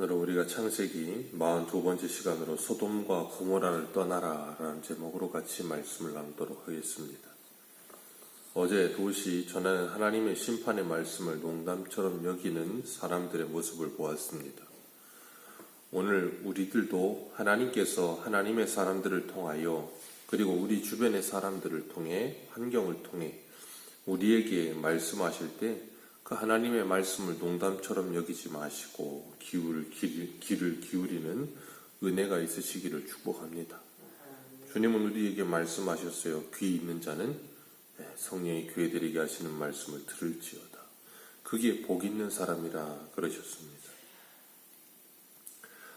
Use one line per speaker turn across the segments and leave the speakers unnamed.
오늘은 우리가 창세기 42번째 시간으로 소돔과 고모라를 떠나라 라는 제목으로 같이 말씀을 나누도록 하겠습니다. 어제 도시 전하는 하나님의 심판의 말씀을 농담처럼 여기는 사람들의 모습을 보았습니다. 오늘 우리들도 하나님께서 하나님의 사람들을 통하여 그리고 우리 주변의 사람들을 통해 환경을 통해 우리에게 말씀하실 때 그 하나님의 말씀을 농담처럼 여기지 마시고 귀를 기울이는 은혜가 있으시기를 축복합니다. 주님은 우리에게 말씀하셨어요. 귀 있는 자는 성령이 귀에 들리게 하시는 말씀을 들을지어다. 그게 복 있는 사람이라 그러셨습니다.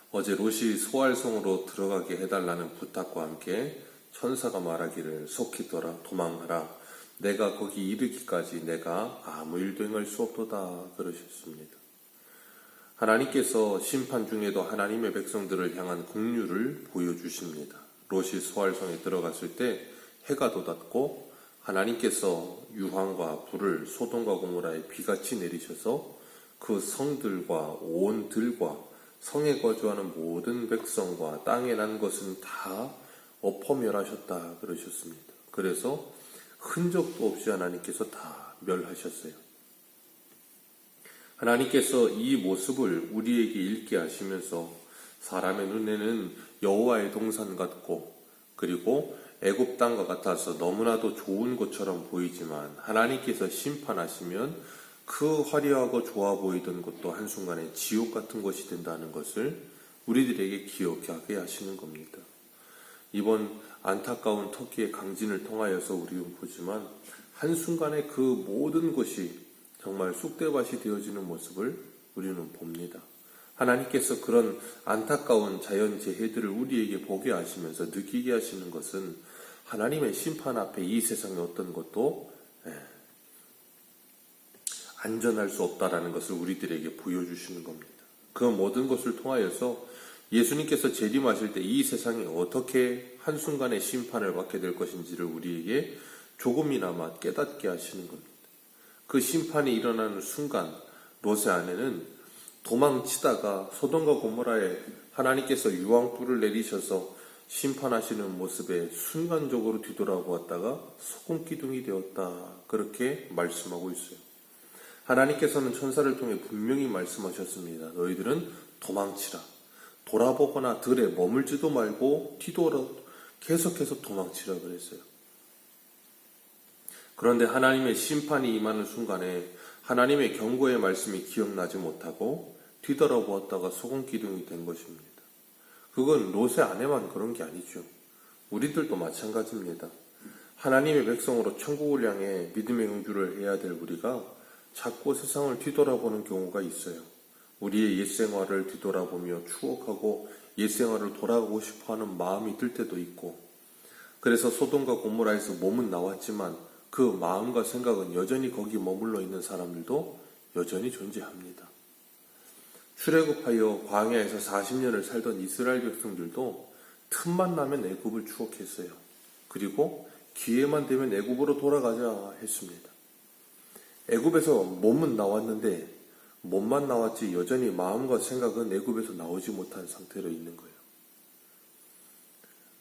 어제 롯이 소알성으로 들어가게 해달라는 부탁과 함께 천사가 말하기를 속히 도망하라. 내가 거기 이르기까지 내가 아무 일도 행할 수 없도다 그러셨습니다. 하나님께서 심판 중에도 하나님의 백성들을 향한 긍휼을 보여주십니다. 롯이 소알성에 들어갔을 때 해가 돋았고 하나님께서 유황과 불을 소돔과 고모라에 비같이 내리셔서 그 성들과 온 들과 성에 거주하는 모든 백성과 땅에 난 것은 다 엎어멸하셨다 그러셨습니다. 그래서 흔적도 없이 하나님께서 다 멸하셨어요. 하나님께서 이 모습을 우리에게 읽게 하시면서 사람의 눈에는 여호와의 동산 같고 그리고 애굽 땅과 같아서 너무나도 좋은 곳처럼 보이지만 하나님께서 심판하시면 그 화려하고 좋아 보이던 것도 한순간에 지옥 같은 것이 된다는 것을 우리들에게 기억하게 하시는 겁니다. 이번 안타까운 터키의 강진을 통하여서 우리는 보지만 한순간에 그 모든 것이 정말 쑥대밭이 되어지는 모습을 우리는 봅니다. 하나님께서 그런 안타까운 자연재해들을 우리에게 보게 하시면서 느끼게 하시는 것은 하나님의 심판 앞에 이 세상의 어떤 것도 안전할 수 없다라는 것을 우리들에게 보여주시는 겁니다. 그 모든 것을 통하여서 예수님께서 재림하실 때 이 세상이 어떻게 한순간에 심판을 받게 될 것인지를 우리에게 조금이나마 깨닫게 하시는 겁니다. 그 심판이 일어나는 순간 롯의 아내는 도망치다가 소돔과 고모라에 하나님께서 유황불을 내리셔서 심판하시는 모습에 순간적으로 뒤돌아보았다가 소금기둥이 되었다. 그렇게 말씀하고 있어요. 하나님께서는 천사를 통해 분명히 말씀하셨습니다. 너희들은 도망치라. 돌아보거나 들에 머물지도 말고 뒤돌아 계속해서 도망치라 그랬어요. 그런데 하나님의 심판이 임하는 순간에 하나님의 경고의 말씀이 기억나지 못하고 뒤돌아보았다가 소금기둥이 된 것입니다. 그건 롯의 아내만 그런 게 아니죠. 우리들도 마찬가지입니다. 하나님의 백성으로 천국을 향해 믿음의 응주를 해야 될 우리가 자꾸 세상을 뒤돌아보는 경우가 있어요. 우리의 옛생활을 뒤돌아보며 추억하고 옛생활을 돌아가고 싶어하는 마음이 들 때도 있고 그래서 소돔과 고모라에서 몸은 나왔지만 그 마음과 생각은 여전히 거기 머물러 있는 사람들도 여전히 존재합니다. 출애굽하여 광야에서 40년을 살던 이스라엘 백성들도 틈만 나면 애굽을 추억했어요. 그리고 기회만 되면 애굽으로 돌아가자 했습니다. 애굽에서 몸은 나왔는데 몸만 나왔지 여전히 마음과 생각은 애굽에서 나오지 못한 상태로 있는 거예요.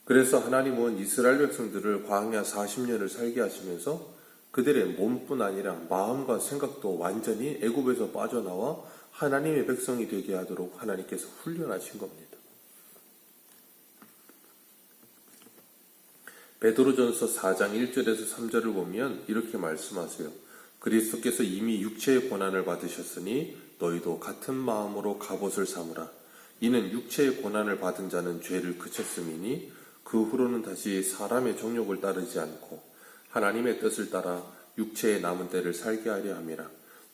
그래서 하나님은 이스라엘 백성들을 광야 40년을 살게 하시면서 그들의 몸뿐 아니라 마음과 생각도 완전히 애굽에서 빠져나와 하나님의 백성이 되게 하도록 하나님께서 훈련하신 겁니다. 베드로전서 4장 1절에서 3절을 보면 이렇게 말씀하세요. 그리스도께서 이미 육체의 고난을 받으셨으니 너희도 같은 마음으로 갑옷을 삼으라. 이는 육체의 고난을 받은 자는 죄를 그쳤음이니 그 후로는 다시 사람의 정욕을 따르지 않고 하나님의 뜻을 따라 육체의 남은 때를 살게 하려 함이라.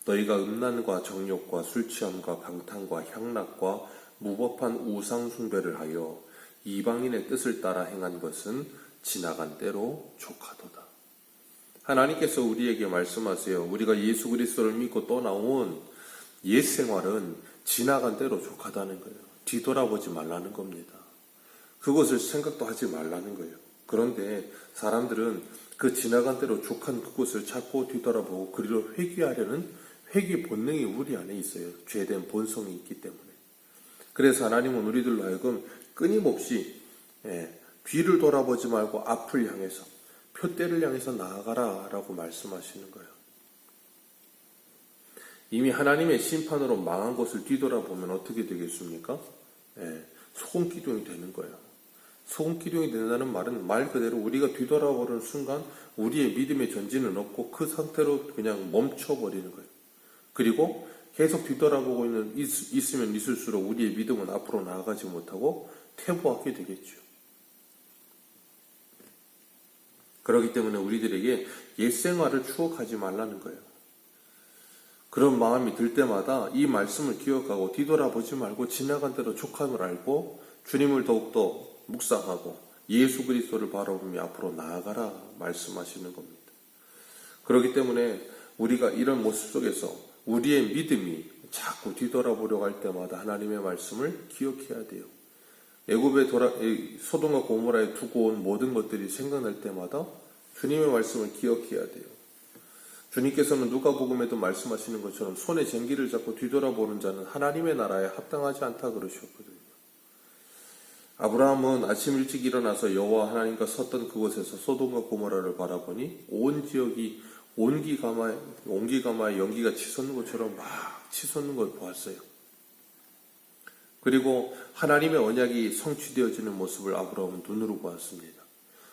너희가 음란과 정욕과 술취함과 방탕과 향락과 무법한 우상 숭배를 하여 이방인의 뜻을 따라 행한 것은 지나간 때로 족하도다. 하나님께서 우리에게 말씀하세요. 우리가 예수 그리스도를 믿고 떠나온 옛 생활은 지나간 대로 족하다는 거예요. 뒤돌아보지 말라는 겁니다. 그것을 생각도 하지 말라는 거예요. 그런데 사람들은 그 지나간 대로 족한 그것을 자꾸 뒤돌아보고 그리로 회귀하려는 회귀 본능이 우리 안에 있어요. 죄된 본성이 있기 때문에. 그래서 하나님은 우리들로 하여금 끊임없이 뒤를 돌아보지 말고 앞을 향해서 표대를 향해서 나아가라 라고 말씀하시는 거예요. 이미 하나님의 심판으로 망한 것을 뒤돌아보면 어떻게 되겠습니까? 소금기둥이 되는 거예요. 소금기둥이 된다는 말은 말 그대로 우리가 뒤돌아보는 순간 우리의 믿음의 전진은 없고 그 상태로 그냥 멈춰버리는 거예요. 그리고 계속 뒤돌아보고 있으면 있을수록 우리의 믿음은 앞으로 나아가지 못하고 퇴보하게 되겠죠. 그렇기 때문에 우리들에게 옛 생활을 추억하지 말라는 거예요. 그런 마음이 들 때마다 이 말씀을 기억하고 뒤돌아보지 말고 지나간 대로 족함을 알고 주님을 더욱더 묵상하고 예수 그리스도를 바라보며 앞으로 나아가라 말씀하시는 겁니다. 그렇기 때문에 우리가 이런 모습 속에서 우리의 믿음이 자꾸 뒤돌아보려고 할 때마다 하나님의 말씀을 기억해야 돼요. 애굽의 소돔과 고모라에 두고 온 모든 것들이 생각날 때마다 주님의 말씀을 기억해야 돼요. 주님께서는 누가복음에도 말씀하시는 것처럼 손에 쟁기를 잡고 뒤돌아보는 자는 하나님의 나라에 합당하지 않다 그러셨거든요. 아브라함은 아침 일찍 일어나서 여호와 하나님과 섰던 그곳에서 소돔과 고모라를 바라보니 온 지역이 온기가마에 연기가 치솟는 것처럼 막 치솟는 걸 보았어요. 그리고 하나님의 언약이 성취되어지는 모습을 아브라함은 눈으로 보았습니다.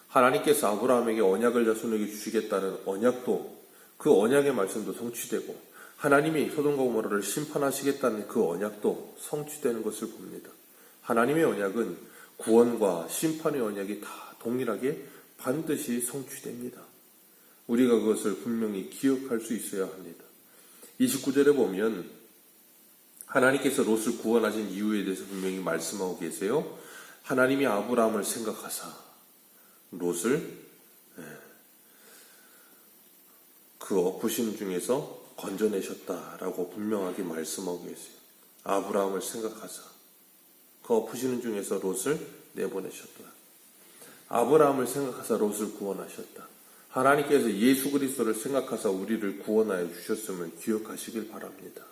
하나님께서 아브라함에게 언약을 자손에게 주시겠다는 언약도 그 언약의 말씀도 성취되고 하나님이 소돔과 고모라를 심판하시겠다는 그 언약도 성취되는 것을 봅니다. 하나님의 언약은 구원과 심판의 언약이 다 동일하게 반드시 성취됩니다. 우리가 그것을 분명히 기억할 수 있어야 합니다. 29절에 보면 하나님께서 롯을 구원하신 이유에 대해서 분명히 말씀하고 계세요. 하나님이 아브라함을 생각하사 롯을 그 엎으심 중에서 건져내셨다라고 분명하게 말씀하고 계세요. 아브라함을 생각하사 그 엎으시는 중에서 롯을 내보내셨다. 아브라함을 생각하사 롯을 구원하셨다. 하나님께서 예수 그리스도를 생각하사 우리를 구원하여 주셨음을 기억하시길 바랍니다.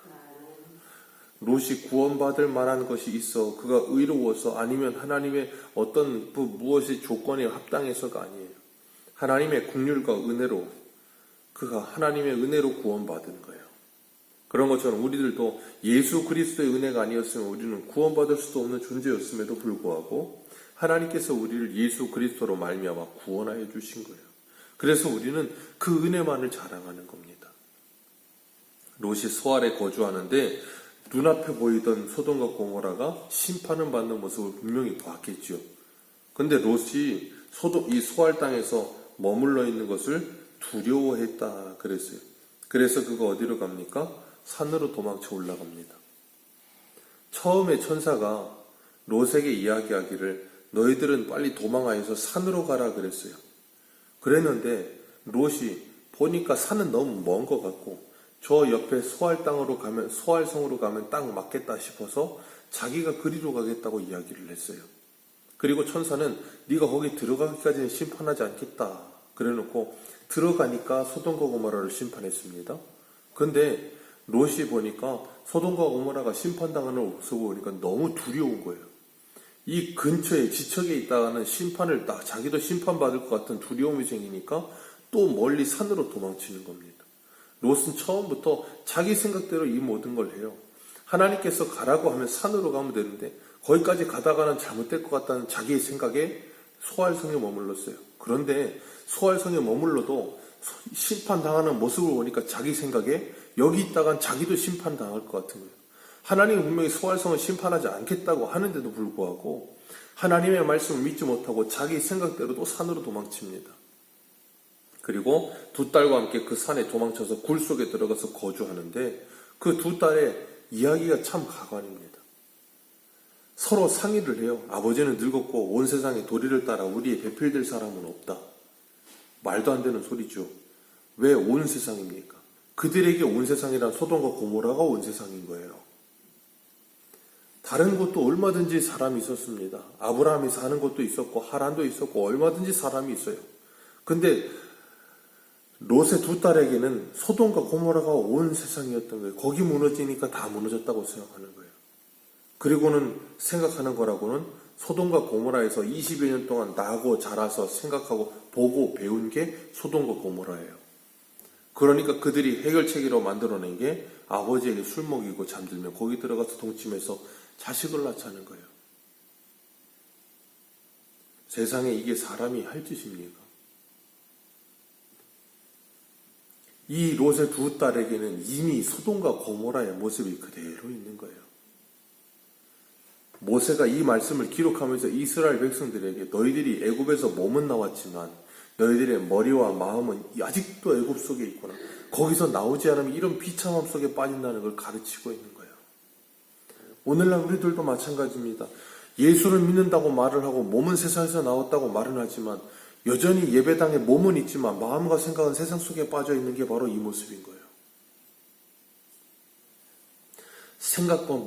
롯이 구원받을 만한 것이 있어 그가 의로워서 아니면 하나님의 어떤 무엇이 조건에 합당해서가 아니에요. 하나님의 긍휼과 은혜로 그가 하나님의 은혜로 구원받은 거예요. 그런 것처럼 우리들도 예수 그리스도의 은혜가 아니었으면 우리는 구원받을 수도 없는 존재였음에도 불구하고 하나님께서 우리를 예수 그리스도로 말미암아 구원하여 주신 거예요. 그래서 우리는 그 은혜만을 자랑하는 겁니다. 롯이 소알에 거주하는데 눈앞에 보이던 소돔과 고모라가 심판을 받는 모습을 분명히 보았겠죠. 근데 롯이 이 소알 땅에서 머물러 있는 것을 두려워했다 그랬어요. 그래서 그가 어디로 갑니까? 산으로 도망쳐 올라갑니다. 처음에 천사가 롯에게 이야기하기를 너희들은 빨리 도망하여서 산으로 가라 그랬어요. 그랬는데 롯이 보니까 산은 너무 먼 것 같고 저 옆에 소알성으로 가면 딱 맞겠다 싶어서 자기가 그리로 가겠다고 이야기를 했어요. 그리고 천사는 네가 거기 들어가기까지는 심판하지 않겠다 그래놓고 들어가니까 소돔과 고모라를 심판했습니다. 근데 롯이 보니까 소돔과 고모라가 심판당하는 모습을 보니까 너무 두려운 거예요. 이 근처에 지척에 있다가는 심판을 자기도 심판받을 것 같은 두려움이 생기니까 또 멀리 산으로 도망치는 겁니다. 롯은 처음부터 자기 생각대로 이 모든 걸 해요. 하나님께서 가라고 하면 산으로 가면 되는데 거기까지 가다가는 잘못될 것 같다는 자기의 생각에 소알성에 머물렀어요. 그런데 소알성에 머물러도 심판당하는 모습을 보니까 자기 생각에 여기 있다간 자기도 심판당할 것 같은 거예요. 하나님이 분명히 소알성을 심판하지 않겠다고 하는데도 불구하고 하나님의 말씀을 믿지 못하고 자기 생각대로 또 산으로 도망칩니다. 그리고 두 딸과 함께 그 산에 도망쳐서 굴 속에 들어가서 거주하는데 그 두 딸의 이야기가 참 가관입니다. 서로 상의를 해요. 아버지는 늙었고 온 세상에 도리를 따라 우리의 배필될 사람은 없다. 말도 안 되는 소리죠. 왜 온 세상입니까? 그들에게 온 세상이란 소돔과 고모라가 온 세상인 거예요. 다른 곳도 얼마든지 사람이 있었습니다. 아브라함이 사는 곳도 있었고 하란도 있었고 얼마든지 사람이 있어요. 근데 롯의 두 딸에게는 소돔과 고모라가 온 세상이었던 거예요. 거기 무너지니까 다 무너졌다고 생각하는 거예요. 그리고는 생각하는 거라고는 소돔과 고모라에서 20여 년 동안 나고 자라서 생각하고 보고 배운 게 소돔과 고모라예요. 그러니까 그들이 해결책으로 만들어낸 게 아버지에게 술 먹이고 잠들면 거기 들어가서 동침해서 자식을 낳자는 거예요. 세상에 이게 사람이 할 짓입니까? 이 롯의 두 딸에게는 이미 소돔과 고모라의 모습이 그대로 있는 거예요. 모세가 이 말씀을 기록하면서 이스라엘 백성들에게 너희들이 애굽에서 몸은 나왔지만 너희들의 머리와 마음은 아직도 애굽 속에 있구나. 거기서 나오지 않으면 이런 비참함 속에 빠진다는 걸 가르치고 있는 거예요. 오늘날 우리들도 마찬가지입니다. 예수를 믿는다고 말을 하고 몸은 세상에서 나왔다고 말은 하지만 여전히 예배당에 몸은 있지만 마음과 생각은 세상 속에 빠져 있는 게 바로 이 모습인 거예요. 생각과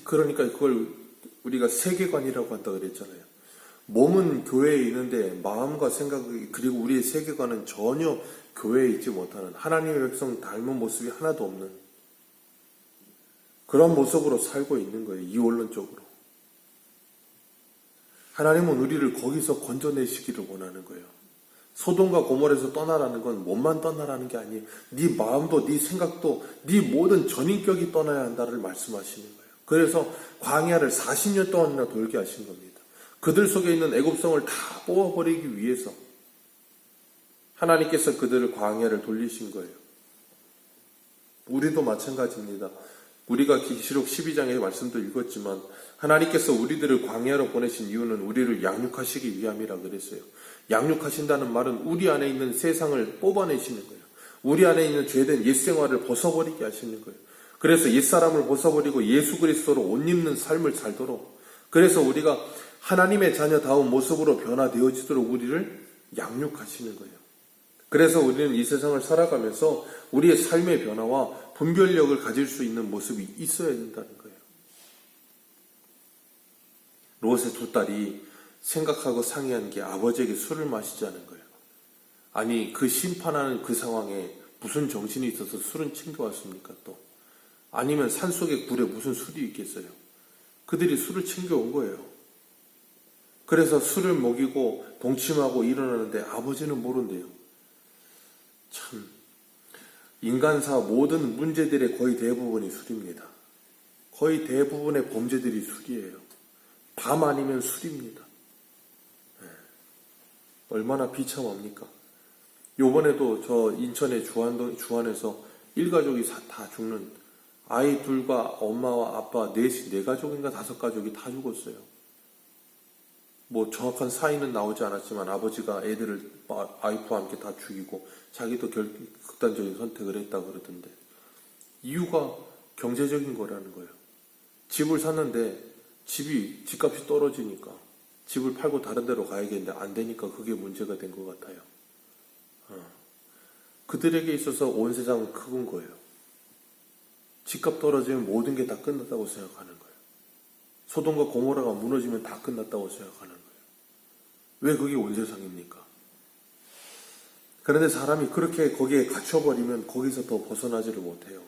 그러니까 그걸 우리가 세계관이라고 한다 그랬잖아요. 몸은 교회에 있는데 마음과 생각 그리고 우리의 세계관은 전혀 교회에 있지 못하는 하나님의 백성 닮은 모습이 하나도 없는 그런 모습으로 살고 있는 거예요. 이원론적으로. 하나님은 우리를 거기서 건져내시기를 원하는 거예요. 소돔과 고모라에서 떠나라는 건 몸만 떠나라는 게 아니에요. 네 마음도 네 생각도 네 모든 전인격이 떠나야 한다를 말씀하시는 거예요. 그래서 광야를 40년 동안이나 돌게 하신 겁니다. 그들 속에 있는 애굽성을 다 뽑아버리기 위해서 하나님께서 그들을 광야를 돌리신 거예요. 우리도 마찬가지입니다. 우리가 계시록 12장의 말씀도 읽었지만 하나님께서 우리들을 광야로 보내신 이유는 우리를 양육하시기 위함이라 그랬어요. 양육하신다는 말은 우리 안에 있는 세상을 뽑아내시는 거예요. 우리 안에 있는 죄된 옛생활을 벗어버리게 하시는 거예요. 그래서 옛사람을 벗어버리고 예수 그리스도로 옷 입는 삶을 살도록 그래서 우리가 하나님의 자녀다운 모습으로 변화되어지도록 우리를 양육하시는 거예요. 그래서 우리는 이 세상을 살아가면서 우리의 삶의 변화와 분별력을 가질 수 있는 모습이 있어야 된다는 거예요. 롯의 두 딸이 생각하고 상의한 게 아버지에게 술을 마시자는 거예요. 아니 그 심판하는 그 상황에 무슨 정신이 있어서 술은 챙겨왔습니까 또? 아니면 산속의 굴에 무슨 술이 있겠어요? 그들이 술을 챙겨온 거예요. 그래서 술을 먹이고 동침하고 일어나는데 아버지는 모른대요. 참 인간사 모든 문제들의 거의 대부분이 술입니다. 거의 대부분의 범죄들이 술이에요. 밤 아니면 술입니다. 얼마나 비참합니까? 요번에도 저 인천의 주안에서 일가족이 다 죽는 아이 둘과 엄마와 아빠 네 가족인가 5가족이 다 죽었어요. 뭐 정확한 사인은 나오지 않았지만 아버지가 애들을 와이프와 함께 다 죽이고 자기도 극단적인 선택을 했다고 그러던데 이유가 경제적인 거라는 거예요. 집을 샀는데 집값이 떨어지니까 집을 팔고 다른 데로 가야겠는데 안 되니까 그게 문제가 된 것 같아요. 그들에게 있어서 온 세상은 크군 거예요. 집값 떨어지면 모든 게 다 끝났다고 생각하는 거예요. 소돔과 고모라가 무너지면 다 끝났다고 생각하는 거예요. 왜 그게 온 세상입니까? 그런데 사람이 그렇게 거기에 갇혀버리면 거기서 더 벗어나지를 못해요.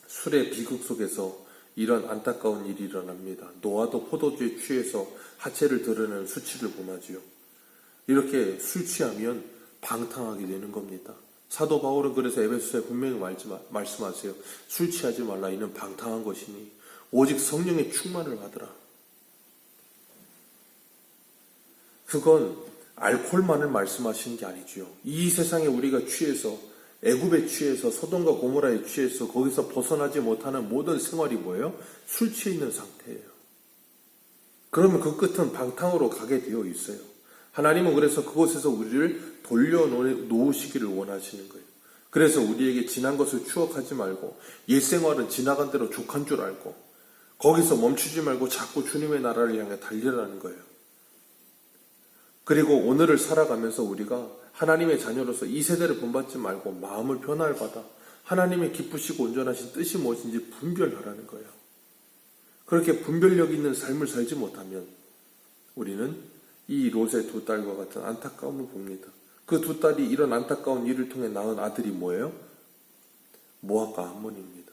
술의 비극 속에서 이런 안타까운 일이 일어납니다. 노아도 포도주에 취해서 하체를 드러내는 수치를 범하지요. 이렇게 술 취하면 방탕하게 되는 겁니다. 사도 바울은 그래서 에베소서에 분명히 말씀하세요. 술 취하지 말라. 이는 방탕한 것이니 오직 성령의 충만을 받으라. 그건 알코올만을 말씀하시는 게 아니죠. 이 세상에 우리가 취해서 애굽에 취해서 소돔과 고모라에 취해서 거기서 벗어나지 못하는 모든 생활이 뭐예요? 술 취해 있는 상태예요. 그러면 그 끝은 방탕으로 가게 되어 있어요. 하나님은 그래서 그곳에서 우리를 돌려놓으시기를 원하시는 거예요. 그래서 우리에게 지난 것을 추억하지 말고 옛 생활은 지나간 대로 족한 줄 알고 거기서 멈추지 말고 자꾸 주님의 나라를 향해 달리라는 거예요. 그리고 오늘을 살아가면서 우리가 하나님의 자녀로서 이 세대를 본받지 말고 마음을 변화를 받아 하나님의 기쁘시고 온전하신 뜻이 무엇인지 분별하라는 거예요. 그렇게 분별력 있는 삶을 살지 못하면 우리는 이 롯의 두 딸과 같은 안타까움을 봅니다. 그 두 딸이 이런 안타까운 일을 통해 낳은 아들이 뭐예요? 모압과 암몬입니다.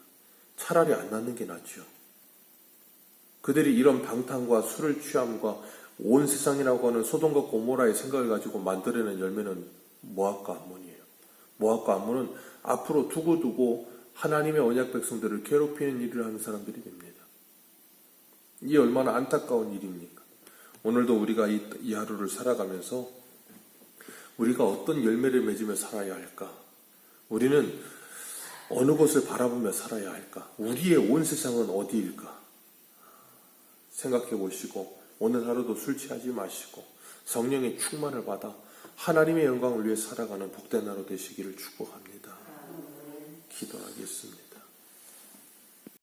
차라리 안 낳는 게 낫죠. 그들이 이런 방탕과 술을 취함과 온 세상이라고 하는 소돔과 고모라의 생각을 가지고 만들어낸 열매는 모압과 암몬이에요. 모압과 암몬은 앞으로 두고두고 하나님의 언약 백성들을 괴롭히는 일을 하는 사람들이 됩니다. 이 얼마나 안타까운 일입니까? 오늘도 우리가 이 하루를 살아가면서 우리가 어떤 열매를 맺으며 살아야 할까? 우리는 어느 곳을 바라보며 살아야 할까? 우리의 온 세상은 어디일까? 생각해 보시고 오늘 하루도 술 취하지 마시고 성령의 충만을 받아 하나님의 영광을 위해 살아가는 복된 하루 되시기를 축복합니다. 기도하겠습니다.